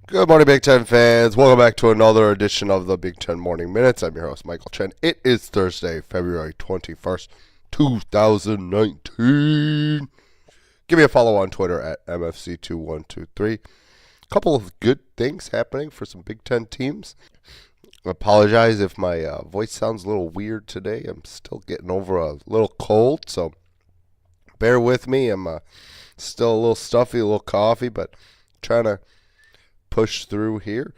Good morning, Big Ten fans. Welcome back to another edition of the Big Ten Morning Minutes. I'm your host, Michael Chen. It is Thursday, February 21st, 2019. Give me a follow on Twitter at MFC2123. A couple of good things happening for some Big Ten teams. I apologize if my voice sounds a little weird today. I'm still getting over a little cold, so bear with me. I'm still a little stuffy, a little coffee, but trying to push through here.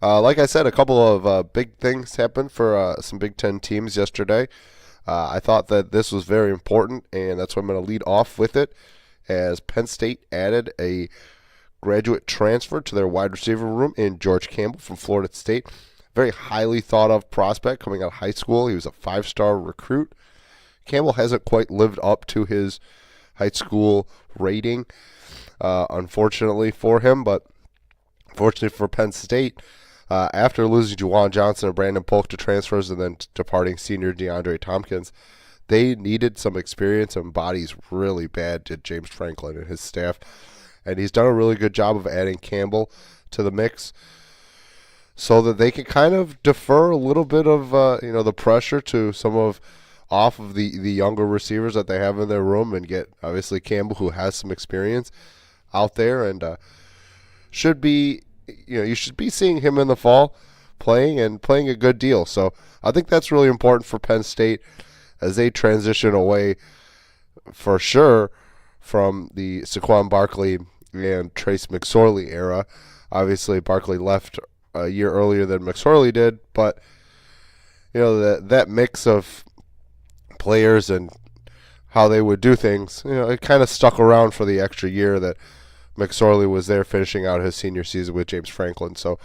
Like I said, a couple of big things happened for some Big Ten teams yesterday. I thought that this was very important, and that's why I'm going to lead off with it, as Penn State added a graduate transfer to their wide receiver room in George Campbell from Florida State. Very highly thought of prospect coming out of high school. He was a 5-star recruit. Campbell hasn't quite lived up to his high school rating, unfortunately for him, but fortunately for Penn State, after losing Juwan Johnson and Brandon Polk to transfers and then departing senior DeAndre Tompkins, they needed some experience and bodies really bad to James Franklin and his staff. And he's done a really good job of adding Campbell to the mix so that they can kind of defer a little bit of the pressure to some of off of the younger receivers that they have in their room and get obviously Campbell, who has some experience out there, and should be, you should be seeing him in the fall playing a good deal. So I think that's really important for Penn State as they transition away for sure from the Saquon Barkley and Trace McSorley era. Obviously, Barkley left a year earlier than McSorley did, but that mix of players and how they would do things, it kind of stuck around for the extra year that McSorley was there finishing out his senior season with James Franklin. So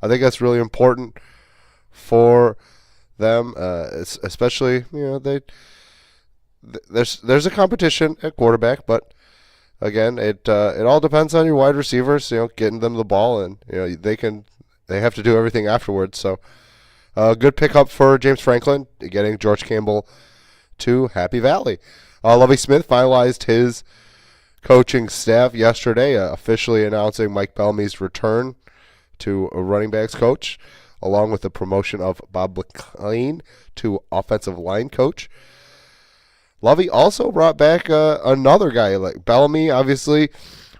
I think that's really important for them, especially, there's a competition at quarterback, but again, it all depends on your wide receivers, getting them the ball, and they have to do everything afterwards. So good pickup for James Franklin, getting George Campbell to Happy Valley. Lovie Smith finalized his coaching staff yesterday, officially announcing Mike Bellamy's return to a running backs coach, along with the promotion of Bob McLean to offensive line coach. Lovie also brought back another guy. Like Bellamy, obviously,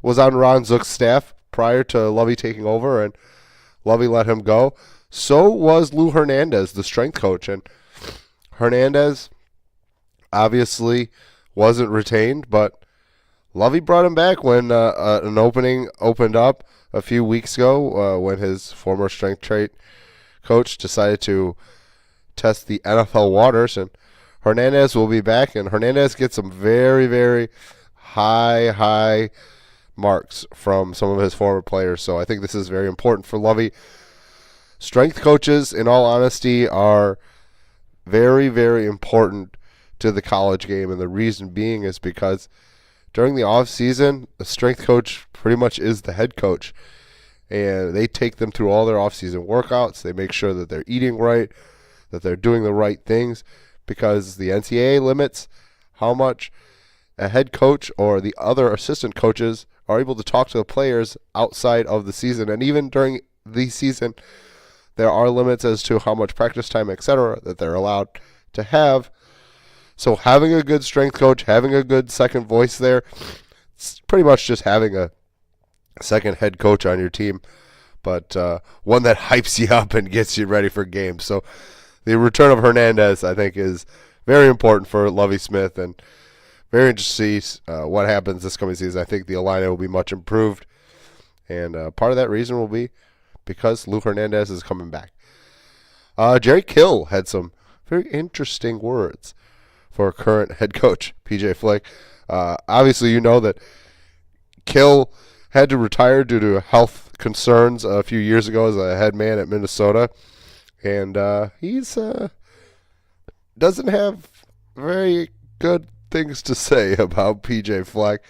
was on Ron Zook's staff prior to Lovie taking over, and Lovie let him go. So was Lou Hernandez, the strength coach, and Hernandez obviously wasn't retained, but Lovie brought him back when an opening opened up a few weeks ago when his former strength trait coach decided to test the NFL waters, and Hernandez will be back, and Hernandez gets some very, very high marks from some of his former players. So I think this is very important for Lovie. Strength coaches, in all honesty, are very, very important to the college game, and the reason being is because during the off season, the strength coach pretty much is the head coach, and they take them through all their off season workouts. They make sure that they're eating right, that they're doing the right things, because the NCAA limits how much a head coach or the other assistant coaches are able to talk to the players outside of the season. And even during the season, there are limits as to how much practice time, etc., that they're allowed to have. So having a good strength coach, having a good second voice there, it's pretty much just having a second head coach on your team, but one that hypes you up and gets you ready for games. So the return of Hernandez, I think, is very important for Lovie Smith, and very interesting to see what happens this coming season. I think the Illini will be much improved, and part of that reason will be because Lou Hernandez is coming back. Jerry Kill had some very interesting words for current head coach PJ Fleck. Obviously, you know that Kill had to retire due to health concerns a few years ago as a head man at Minnesota, and he's doesn't have very good things to say about PJ Fleck.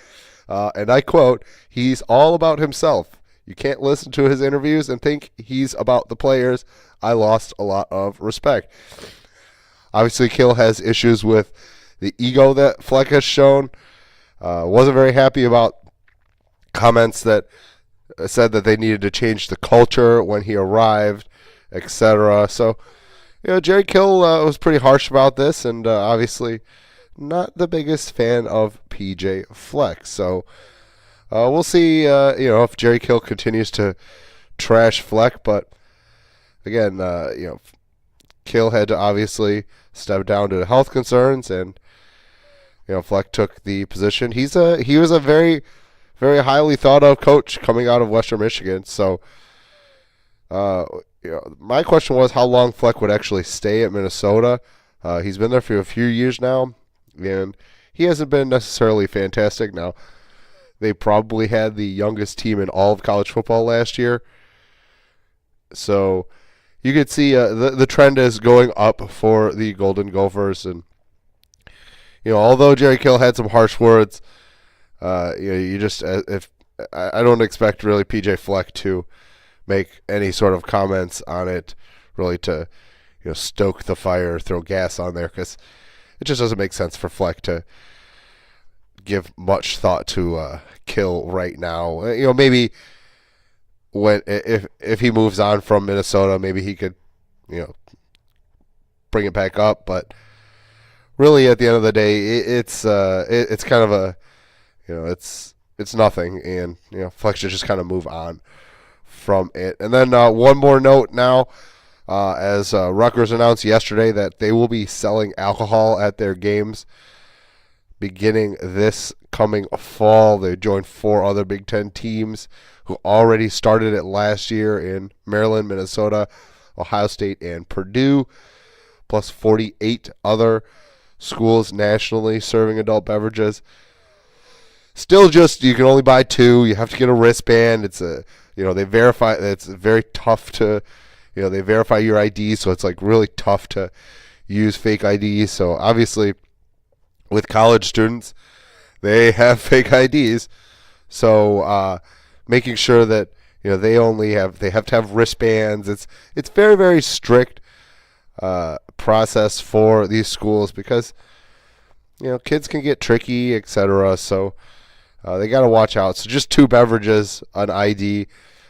And I quote, "He's all about himself. You can't listen to his interviews and think he's about the players. I lost a lot of respect." Obviously, Kill has issues with the ego that Fleck has shown. Wasn't very happy about comments that said that they needed to change the culture when he arrived, etc. So, Jerry Kill was pretty harsh about this, and obviously not the biggest fan of PJ Fleck. So we'll see, if Jerry Kill continues to trash Fleck. But again, Kill had to obviously step down due to health concerns, and Fleck took the position. He was a very, very highly thought of coach coming out of Western Michigan. So, my question was how long Fleck would actually stay at Minnesota. He's been there for a few years now, and he hasn't been necessarily fantastic. Now, they probably had the youngest team in all of college football last year. So you could see the trend is going up for the Golden Gophers. And, although Jerry Kill had some harsh words, you just, if I don't expect really PJ Fleck to make any sort of comments on it, really to, stoke the fire, throw gas on there, because it just doesn't make sense for Fleck to give much thought to Kill right now. Maybe if he moves on from Minnesota, maybe he could, bring it back up. But really, at the end of the day, it's kind of a, it's nothing, and Fleck should just kind of move on from it. And then one more note now, as Rutgers announced yesterday that they will be selling alcohol at their games beginning this coming fall. They joined 4 other Big Ten teams who already started it last year in Maryland, Minnesota, Ohio State, and Purdue, plus 48 other schools nationally serving adult beverages. Still just, you can only buy 2. You have to get a wristband. It's they verify, it's very tough to, they verify your ID, so it's like really tough to use fake IDs. So obviously, with college students, they have fake IDs. So making sure that they have to have wristbands. It's very, very strict process for these schools because kids can get tricky, etc. So they got to watch out. So just 2 beverages, an ID.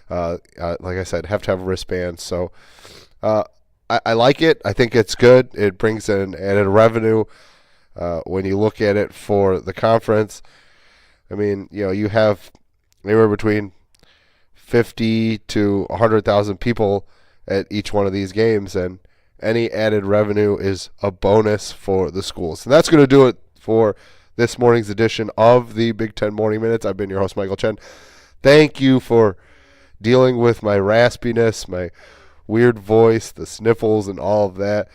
Like I said, have to have wristbands. So I like it. I think it's good. It brings in added revenue. When you look at it for the conference, I mean, you have anywhere between 50 to 100,000 people at each one of these games, and any added revenue is a bonus for the schools. And that's going to do it for this morning's edition of the Big Ten Morning Minutes. I've been your host, Michael Chen. Thank you for dealing with my raspiness, my weird voice, the sniffles, and all of that.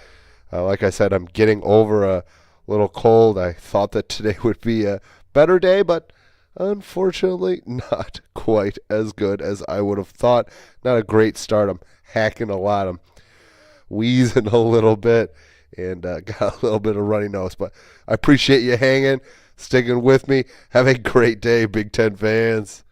Like I said, I'm getting over a little cold. I thought that today would be a better day, but unfortunately not quite as good as I would have thought. Not a great start. I'm hacking a lot. I'm wheezing a little bit and got a little bit of runny nose. But I appreciate you hanging, sticking with me. Have a great day, Big Ten fans.